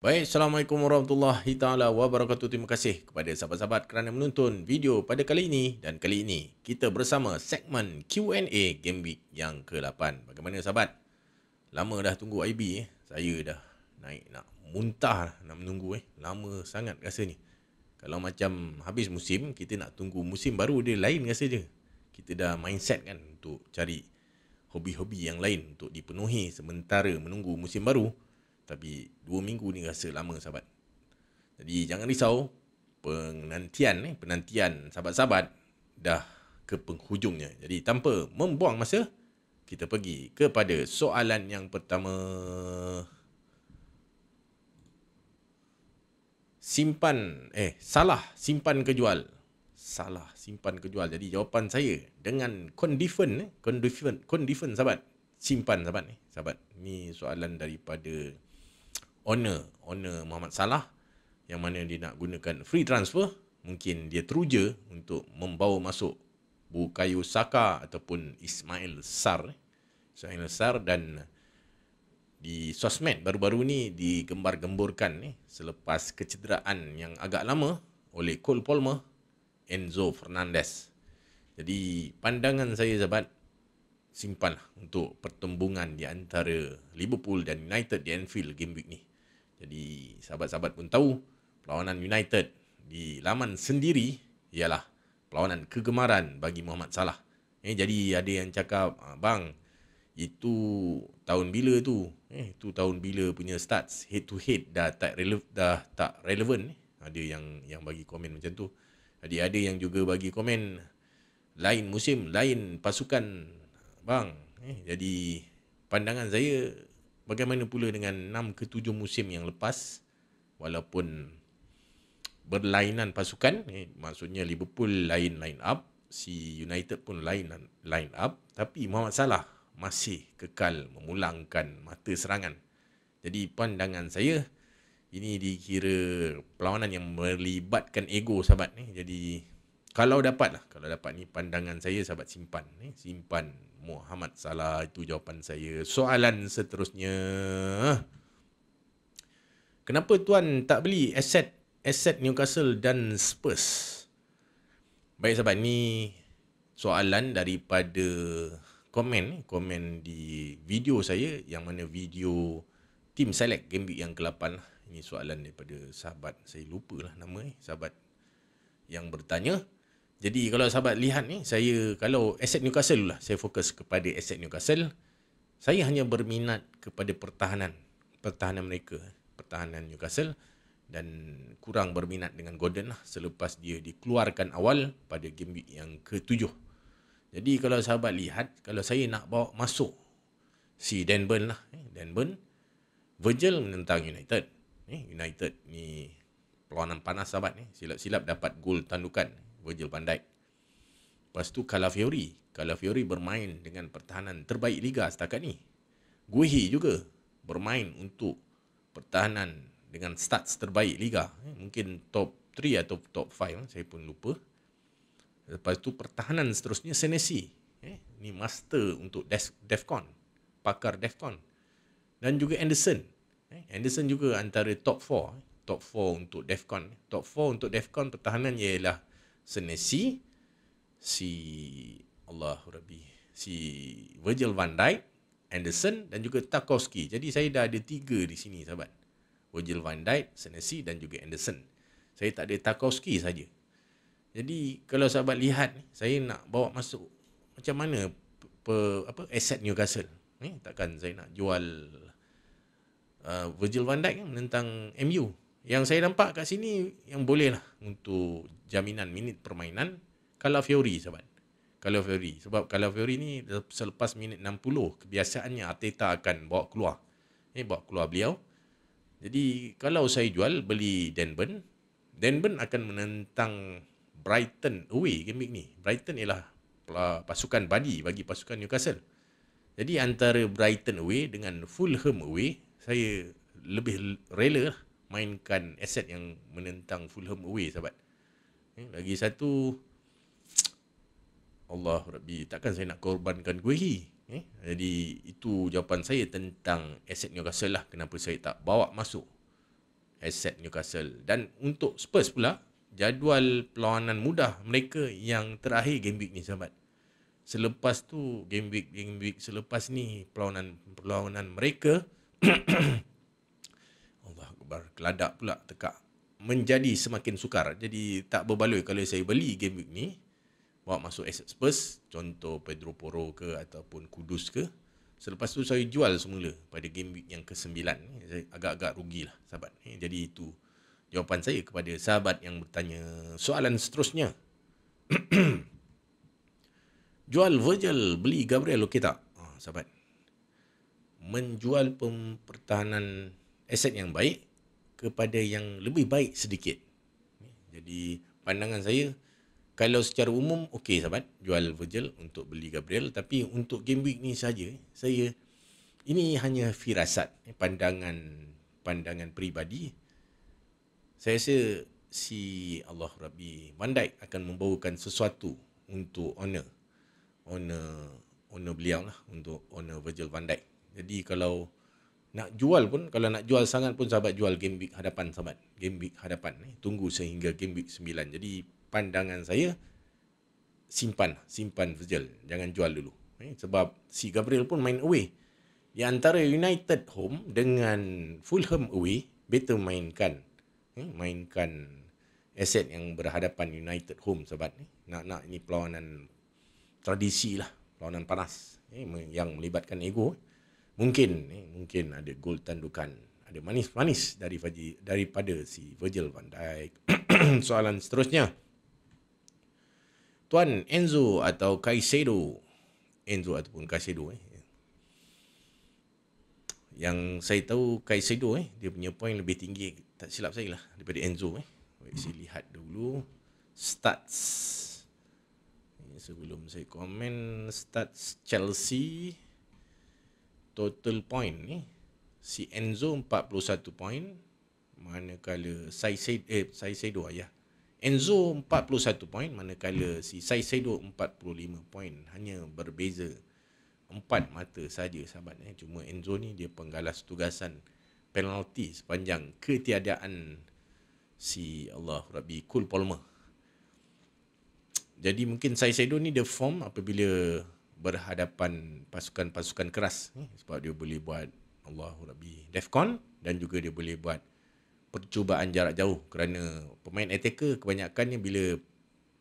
Baik, Assalamualaikum warahmatullahi taala wabarakatuh. Terima kasih kepada sahabat-sahabat kerana menonton video pada kali ini. Dan kali ini kita bersama segmen Q&A Game Week yang ke-8. Bagaimana sahabat? Lama dah tunggu IB Saya dah naik nak muntah nak menunggu Lama sangat rasa ni. Kalau macam habis musim, kita nak tunggu musim baru, dia lain rasa je. Kita dah mindset kan untuk cari hobi-hobi yang lain untuk dipenuhi sementara menunggu musim baru. Tapi 2 minggu ni rasa lama sahabat. Jadi jangan risau, penantian sahabat-sahabat dah ke penghujungnya. Jadi tanpa membuang masa, kita pergi kepada soalan yang pertama. Salah simpan ke jual. Salah simpan ke jual. Jadi jawapan saya dengan confident sahabat. Simpan sahabat ni. Sahabat, ni soalan daripada owner Muhammad Salah, yang mana dia nak gunakan free transfer. Mungkin dia teruja untuk membawa masuk Bukayo Saka ataupun Ismail Sarr. Dan di sosmed baru-baru ni digembar-gemburkan selepas kecederaan yang agak lama oleh Cole Palmer, Enzo Fernandez. Jadi pandangan saya sahabat, simpanlah untuk pertembungan di antara Liverpool dan United di Anfield game week ni. Jadi sahabat-sahabat pun tahu perlawanan United di laman sendiri ialah perlawanan kegemaran bagi Muhammad Salah. Jadi ada yang cakap, bang, itu tahun bila tu? Itu tahun bila punya stats head to head dah tak relevan. Ada yang bagi komen macam tu. Jadi ada yang juga bagi komen lain musim, lain pasukan, bang. Jadi pandangan saya, bagaimana pula dengan 6 ke 7 musim yang lepas, walaupun berlainan pasukan, maksudnya Liverpool lain line up, si United pun lain line up, tapi Muhammad Salah masih kekal memulangkan mata serangan. Jadi pandangan saya, ini dikira perlawanan yang melibatkan ego sahabat. Jadi kalau dapat ni pandangan saya sahabat, simpan Muhammad Salah. Itu jawapan saya. Soalan seterusnya, kenapa tuan tak beli aset Newcastle dan Spurs? Baik sahabat, ni soalan daripada komen di video saya, yang mana video Team Select Game Week yang ke-8 lah. Ini soalan daripada sahabat, saya lupa lah nama sahabat yang bertanya. Jadi kalau sahabat lihat ni, saya kalau aset Newcastle lah, saya fokus kepada aset Newcastle. Saya hanya berminat kepada pertahanan mereka, pertahanan Newcastle, dan kurang berminat dengan Gordon lah selepas dia dikeluarkan awal pada game week yang ke-7. Jadi kalau sahabat lihat, kalau saya nak bawa masuk si Dan Burn lah, Virgil menentang United. United ni perlawanan panas sahabat ni. Silap-silap dapat gol tandukan Virgil van Dijk. Lepas tu Calafiori bermain dengan pertahanan terbaik liga setakat ni. Guehi juga bermain untuk pertahanan dengan stats terbaik liga. Mungkin top 3 atau top 5, saya pun lupa. Lepas tu pertahanan seterusnya Senesi. Ni master untuk Defcon, pakar Defcon. Dan juga Anderson. Anderson juga antara top 4. Top 4 untuk Defcon. Top 4 untuk Defcon pertahanan ialah Senesi, si Virgil van Dijk, Anderson dan juga Tarkowski. Jadi saya dah ada 3 di sini sahabat. Virgil van Dijk, Senesi dan juga Anderson. Saya tak ada Tarkowski saja. Jadi kalau sahabat lihat, saya nak bawa masuk macam mana aset Newcastle. Takkan saya nak jual Virgil van Dijk menentang MU. Yang saya nampak kat sini yang boleh lah untuk jaminan minit permainan, Calafiori sahabat. Sebab Calafiori ni selepas minit 60, kebiasaannya Arteta akan bawa keluar beliau. Jadi kalau saya jual, beli Dan Burn akan menentang Brighton away game week ni. Brighton ialah pasukan badi bagi pasukan Newcastle. Jadi antara Brighton away dengan Fulham away, saya lebih rela mainkan aset yang menentang Fulham away sahabat. Lagi satu, Allah Rabbi, takkan saya nak korbankan Guehi. Jadi itu jawapan saya tentang aset Newcastle lah, kenapa saya tak bawa masuk aset Newcastle. Dan untuk Spurs pula, jadual perlawanan mudah mereka yang terakhir game week ni sahabat. Selepas tu game week selepas ni perlawanan mereka Allah Akbar, keladak pula tekak, menjadi semakin sukar. Jadi tak berbaloi kalau saya beli game week ni bawa masuk aset Spurs, contoh Pedro Porro ke ataupun Kudus ke. Selepas tu saya jual semula pada game week yang ke-9. Saya agak-agak rugilah sahabat. Jadi itu jawapan saya kepada sahabat yang bertanya soalan seterusnya. Jual Virgil, beli Gabriel, okey tak? Sahabat, menjual pertahanan aset yang baik kepada yang lebih baik sedikit. Jadi pandangan saya, kalau secara umum okey sahabat, jual Virgil untuk beli Gabriel. Tapi untuk game week ni saja, saya, ini hanya firasat, pandangan peribadi. Saya rasa si Allah Rabbi Van Dijk akan membawakan sesuatu untuk honor beliau lah, untuk honor Virgil van Dijk. Jadi kalau nak jual pun, kalau nak jual sangat pun sahabat, jual game week hadapan sahabat. Game week hadapan, tunggu sehingga game week 9. Jadi pandangan saya, simpan Virgil, jangan jual dulu. Sebab si Gabriel pun main away. Di antara United home dengan Fulham away, better mainkan aset yang berhadapan United home sahabat. Nak ini perlawanan tradisi lah, perlawanan panas yang melibatkan ego. Mungkin ada gol tandukan, ada manis-manis daripada si Virgil van Dijk. Soalan seterusnya, Tuan Enzo atau Caicedo? Enzo ataupun Caicedo Yang saya tahu Caicedo dia punya point lebih tinggi, tak silap saya lah, daripada Enzo Baik, saya lihat dulu stats sebelum saya komen. Stats Chelsea total point si Enzo 41 point, manakala Caicedo Enzo 41 point, manakala si Caicedo 45 point. Hanya berbeza 4 mata saja sahabat. Cuma Enzo ni dia penggalas tugasan penalti sepanjang ketiadaan si Allah Rabbi Cole Palmer. Jadi mungkin Caicedo ni dia form apabila berhadapan pasukan-pasukan keras, sebab dia boleh buat Allah Rabbi Defcon, dan juga dia boleh buat percubaan jarak jauh, kerana pemain attacker kebanyakannya bila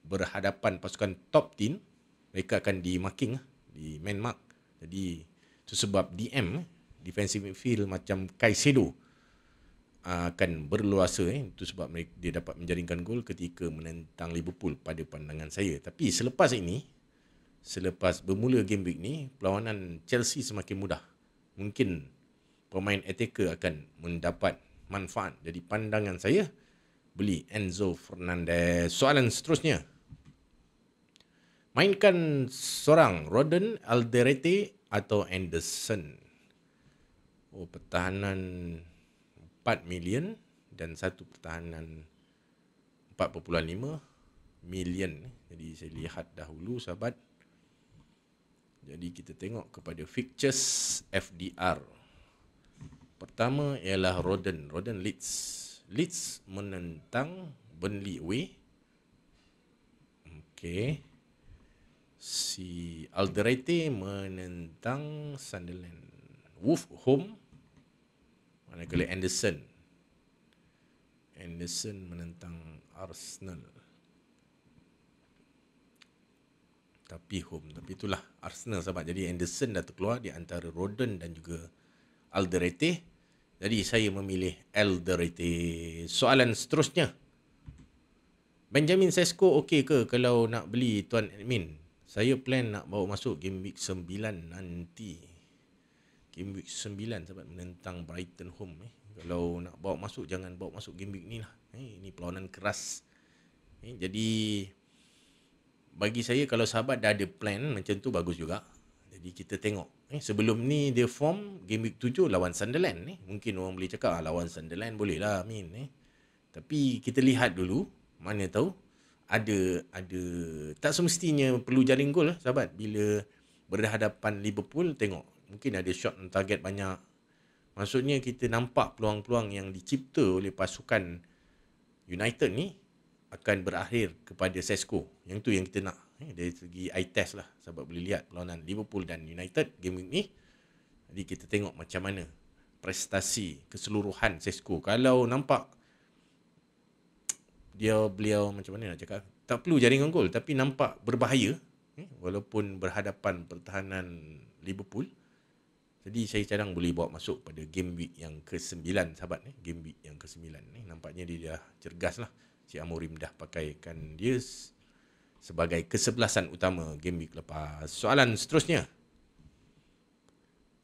berhadapan pasukan top team, mereka akan di marking, di man mark. Jadi itu sebab defensive midfield macam Caicedo akan berluasa. Itu sebab dia dapat menjaringkan gol ketika menentang Liverpool pada pandangan saya. Tapi selepas bermula game week ni, perlawanan Chelsea semakin mudah. Mungkin pemain attacker akan mendapat manfaat. Jadi pandangan saya, beli Enzo Fernandez. Soalan seterusnya, mainkan seorang Rodon, Alderete atau Anderson? Pertahanan 4 million dan satu pertahanan 4.5 million. Jadi saya lihat dahulu sahabat. Jadi kita tengok kepada fixtures FDR. Pertama ialah Rodon Leeds menentang Burnley away. Okey. Si Alderete menentang Sunderland. Wolves home, manakala Anderson menentang Arsenal. Tapi itulah Arsenal sahabat. Jadi Anderson dah terkeluar di antara Rodon dan juga Alderete. Jadi saya memilih Alderete. Soalan seterusnya, Benjamin Sesko okey ke kalau nak beli Tuan Admin? Saya plan nak bawa masuk game week 9 nanti. Game week 9 sahabat, menentang Brighton home. Kalau nak bawa masuk, jangan bawa masuk game week ni lah. Ini perlawanan keras. Jadi bagi saya, kalau sahabat dah ada plan macam tu, bagus juga. Jadi kita tengok. Sebelum ni dia form game week 7 lawan Sunderland. Mungkin orang boleh cakap lawan Sunderland boleh lah Amin. Tapi kita lihat dulu, mana tahu ada tak semestinya perlu jaring gol sahabat. Bila berhadapan Liverpool, tengok mungkin ada shot on target banyak, Maksudnya kita nampak peluang-peluang yang dicipta oleh pasukan United ni akan berakhir kepada Sesko. Yang tu yang kita nak. Dari segi eye test lah. Sebab boleh lihat perlawanan Liverpool dan United game week ni. Jadi kita tengok macam mana prestasi keseluruhan Sesko. Kalau nampak beliau macam mana nak cakap, tak perlu jaringan gol tapi nampak berbahaya walaupun berhadapan pertahanan Liverpool. Jadi saya cadang boleh bawa masuk pada game week yang ke-9 sahabat. Game week yang ke-9 nampaknya dia dah cergas lah. Si Amorim dah pakaikan dia sebagai kesebelasan utama game week lepas. Soalan seterusnya,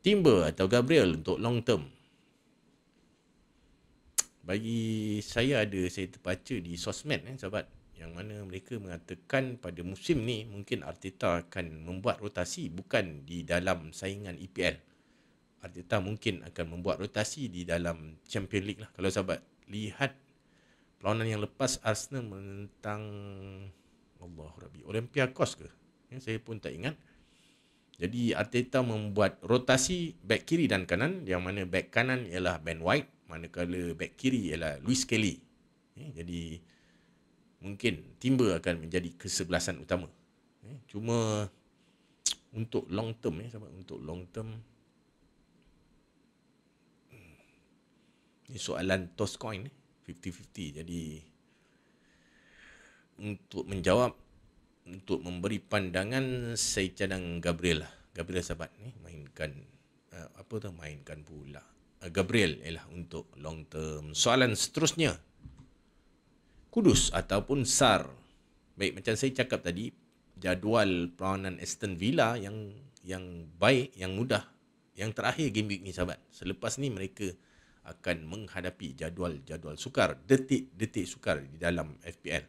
Timber atau Gabriel untuk long term? Bagi saya saya terbaca di sosmed sahabat, yang mana mereka mengatakan pada musim ni mungkin Arteta akan membuat rotasi bukan di dalam saingan EPL. Arteta mungkin akan membuat rotasi di dalam Champions League lah. Kalau sahabat lihat perlawanan yang lepas Arsenal menentang Olympiakos ke? Saya pun tak ingat. Jadi Arteta membuat rotasi back kiri dan kanan, yang mana back kanan ialah Ben White, manakala back kiri ialah Luis Kelly. Jadi mungkin Timber akan menjadi kesebelasan utama. Cuma untuk long term untuk long term ni soalan toss coin 50-50. Jadi untuk menjawab, untuk memberi pandangan, saya cadang Gabriel lah. Gabriel sahabat mainkan mainkan pula. Gabriel ialah untuk long term. Soalan seterusnya, Kudus ataupun SAR? Baik, macam saya cakap tadi, jadual perlawanan Aston Villa yang baik, yang mudah, yang terakhir game week ni sahabat. Selepas ni mereka akan menghadapi jadual sukar, detik sukar di dalam FPL.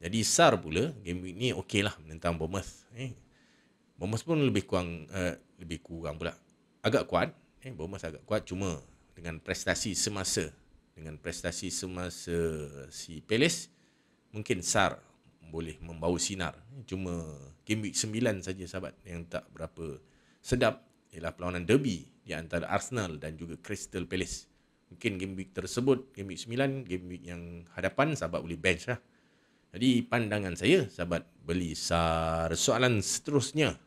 Jadi SAR pula game week ni okey lah menentang Bournemouth. Bournemouth pun lebih kurang pula, agak kuat. Bournemouth agak kuat, cuma dengan prestasi semasa si Palace, mungkin SAR boleh membawa sinar. Cuma game week 9 saja sahabat yang tak berapa sedap ialah perlawanan derby di antara Arsenal dan juga Crystal Palace. Mungkin game week tersebut, game week 9, game week yang hadapan sahabat boleh bench lah. Jadi pandangan saya, sahabat beli SAR. Soalan seterusnya,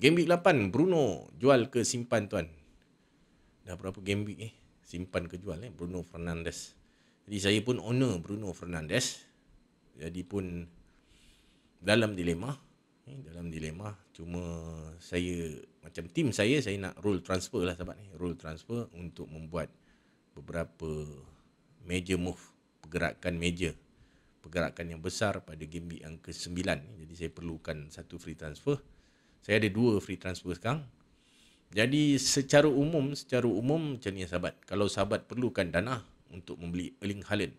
game week 8 Bruno jual ke simpan tuan? Dah berapa game week simpan ke jual Bruno Fernandes. Jadi saya pun owner Bruno Fernandes. Jadi pun dalam dilema. Cuma saya, macam tim saya nak rule transfer lah sahabat rule transfer untuk membuat beberapa major move, pergerakan yang besar pada game week yang ke-9. Jadi saya perlukan satu free transfer. Saya ada 2 free transfer sekarang. Jadi secara umum macam ni sahabat. Kalau sahabat perlukan dana untuk membeli Erling Haaland,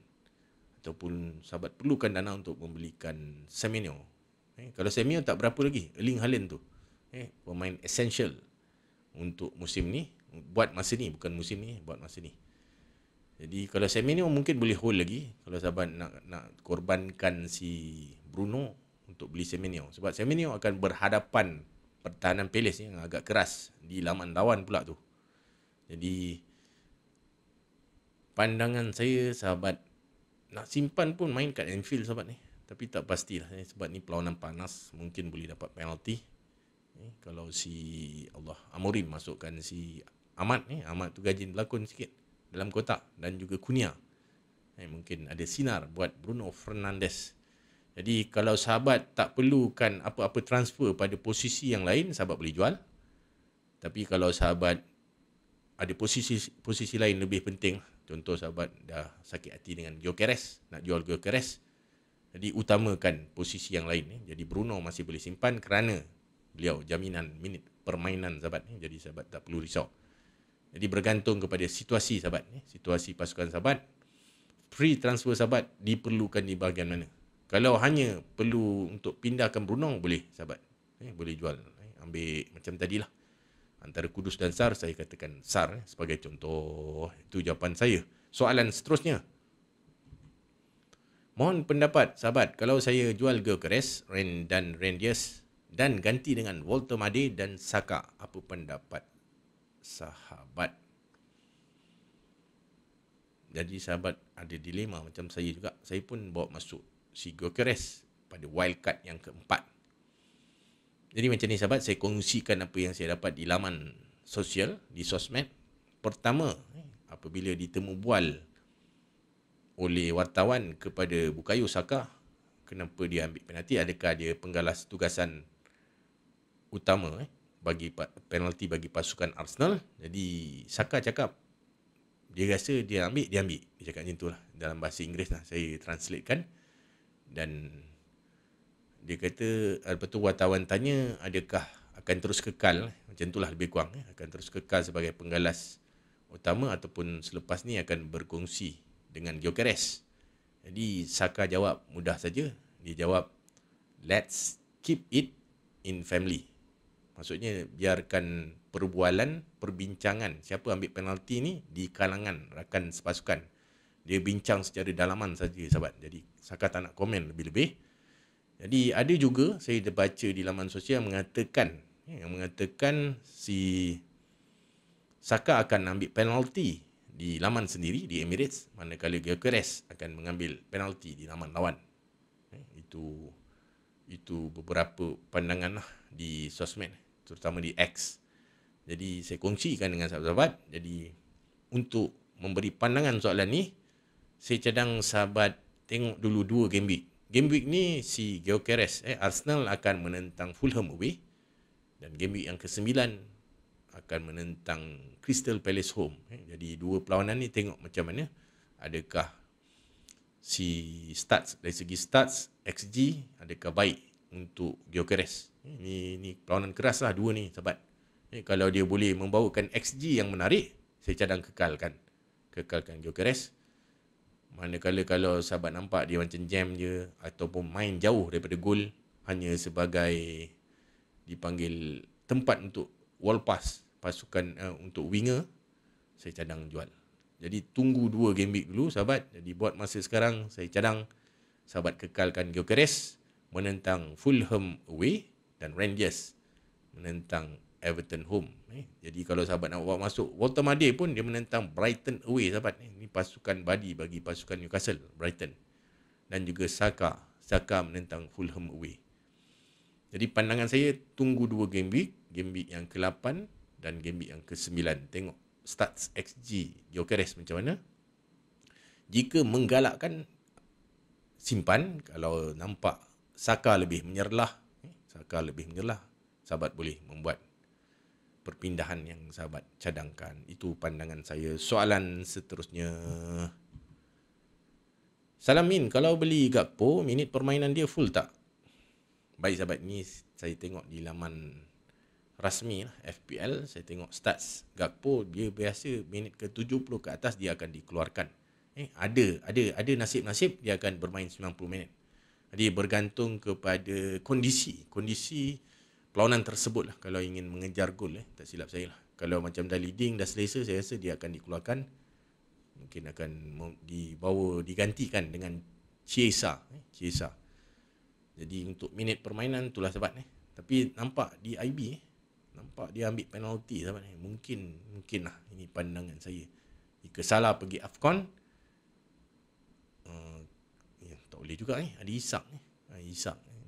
ataupun sahabat perlukan dana untuk membelikan Semenyo. Kalau Semenyo tak berapa lagi, Erling Haaland tu pemain essential untuk musim ni, buat masa ni, bukan musim ni, buat masa ni. Jadi kalau Semenyo mungkin boleh hold lagi. Kalau sahabat nak korbankan si Bruno untuk beli Semenyo, sebab Semenyo akan berhadapan pertahanan Palace yang agak keras di laman lawan pula tu. Jadi pandangan saya, sahabat nak simpan pun main kat Anfield sahabat ni. Tapi tak pastilah sebab ni perlawanan panas, mungkin boleh dapat penalti. Kalau si Amorim masukkan si Ahmad Ahmad tu gajin berlakon sikit dalam kotak, dan juga Cunha. Mungkin ada sinar buat Bruno Fernandes. Jadi kalau sahabat tak perlukan apa-apa transfer pada posisi yang lain, sahabat boleh jual. Tapi kalau sahabat ada posisi lain lebih penting, contoh sahabat dah sakit hati dengan Gyökeres, nak jual Gyökeres, jadi utamakan posisi yang lain. Jadi Bruno masih boleh simpan kerana beliau jaminan minit permainan sahabat. Jadi sahabat tak perlu risau. Jadi bergantung kepada situasi sahabat, situasi pasukan sahabat, free transfer sahabat diperlukan di bahagian mana. Kalau hanya perlu untuk pindahkan Bruno, boleh sahabat, boleh jual, ambil macam tadilah. Antara Kudus dan SAR, saya katakan SAR sebagai contoh. Itu jawapan saya. Soalan seterusnya, mohon pendapat sahabat, kalau saya jual Gyökeres dan Reyes dan ganti dengan Walter Made dan Saka, apa pendapat? sahabat. Jadi sahabat ada dilema macam saya juga. Saya pun bawa masuk si Gyökeres pada wildcard yang keempat. Jadi macam ni sahabat, saya kongsikan apa yang saya dapat di laman sosial, di sosmed. Pertama, apabila ditemu bual oleh wartawan kepada Bukayo Saka, kenapa dia ambil penalti, adakah dia penggalas tugasan utama bagi penalti bagi pasukan Arsenal. Jadi Saka cakap dia rasa dia ambil. Dia cakap macam tu lah. Dalam bahasa Inggeris lah, saya translatekan. Dan dia kata, lepas tu wartawan tanya, adakah akan terus kekal, macam tu lah lebih kurang, akan terus kekal sebagai penggalas utama ataupun selepas ni akan berkongsi dengan Gyökeres. Jadi Saka jawab mudah saja. Dia jawab, let's keep it in family. Maksudnya biarkan perbualan, perbincangan siapa ambil penalti ni di kalangan rakan sepasukan. Dia bincang secara dalaman saja sahabat. Jadi Saka tak nak komen lebih-lebih. Jadi ada juga saya baca di laman sosial yang mengatakan si Saka akan ambil penalti di laman sendiri di Emirates, manakala Gyökeres akan mengambil penalti di laman lawan. Itu beberapa pandangan lah di sosmed, terutama di X. Jadi saya kongsikan dengan sahabat-sahabat. Jadi untuk memberi pandangan soalan ni, saya cadang sahabat tengok dulu 2 game week. Game week ni si Gyökeres Arsenal akan menentang Fulham away, dan game week yang ke-9 akan menentang Crystal Palace home. Jadi 2 perlawanan ni tengok macam mana, adakah si stats, dari segi stats XG adakah baik untuk Gyökeres. Ini perlawanan keras lah 2 ni sahabat. Kalau dia boleh membawakan XG yang menarik, saya cadang kekalkan Gyökeres. Manakala kalau sahabat nampak dia macam jam je ataupun main jauh daripada gol, hanya sebagai dipanggil tempat untuk wall pass pasukan untuk winger, saya cadang jual. Jadi tunggu 2 game week dulu sahabat. Jadi buat masa sekarang saya cadang sahabat kekalkan Gyökeres menentang Fulham away dan Rangers menentang Everton home. Jadi kalau sahabat nak bawa masuk, Walter Made pun dia menentang Brighton away sahabat. Ini pasukan badi bagi pasukan Newcastle, Brighton. Dan juga Saka menentang Fulham away. Jadi pandangan saya tunggu 2 game week yang ke-8 dan game week yang ke-9. Tengok stats XG Gyökeres macam mana. Jika menggalakkan, simpan. Kalau nampak Saka lebih menyerlah, sahabat boleh membuat perpindahan yang sahabat cadangkan. Itu pandangan saya. Soalan seterusnya, Salamin, kalau beli Gakpo, minit permainan dia full tak? Baik sahabat, ni saya tengok di laman rasmi FPL, saya tengok stats Gakpo, dia biasa minit ke 70 ke atas dia akan dikeluarkan. Ada nasib-nasib dia akan bermain 90 minit. Jadi bergantung kepada kondisi perlawanan tersebut lah. Kalau ingin mengejar gol, tak silap saya lah. Kalau macam dah leading, dah selesa, saya rasa dia akan dikeluarkan. Mungkin akan digantikan dengan Chiesa. Jadi untuk minit permainan itulah sahabat. Tapi nampak di IB, nampak dia ambil penalti sahabat. Mungkin lah, ini pandangan saya. Jika salah pergi AFCON, tak boleh juga ada Isak.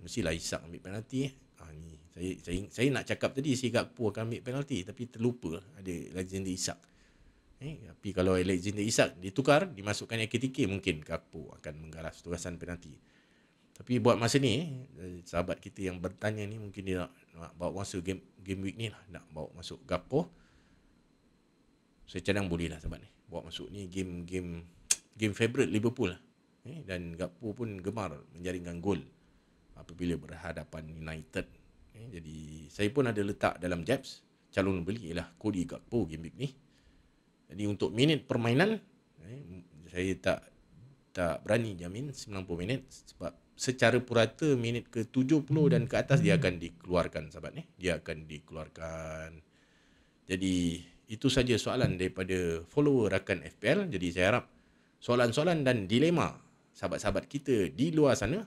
Mestilah Isak ambil penalti. Saya nak cakap tadi si Gakpo akan ambil penalti, tapi terlupa ada Alexander Isak. Tapi kalau Alexander Isak ditukar, dimasukkan AKTK, mungkin Gakpo akan menggaras tugasan penalti. Tapi buat masa ni, sahabat kita yang bertanya ni, mungkin dia nak bawa masuk game week ni lah, nak bawa masuk Gakpo. Saya cadang boleh lah sahabat ni. Bawa masuk ni game favourite Liverpool lah. Dan Gakpo pun gemar menjaringkan gol apabila berhadapan United. Jadi saya pun ada letak dalam Jabs, calon beli ialah Cody Gakpo game week ni. Jadi untuk minit permainan, saya tak berani jamin 90 minit, sebab secara purata minit ke 70 dan ke atas dia akan dikeluarkan sahabat ni. Dia akan dikeluarkan. Jadi itu saja soalan daripada follower rakan FPL. Jadi saya harap soalan-soalan dan dilema sahabat-sahabat kita di luar sana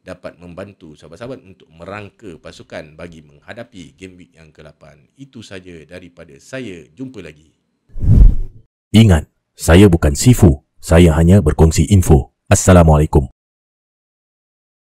dapat membantu sahabat-sahabat untuk merangka pasukan bagi menghadapi game week yang ke-8. Itu saja daripada saya. Jumpa lagi. Ingat, saya bukan Sifu. Saya hanya berkongsi info. Assalamualaikum.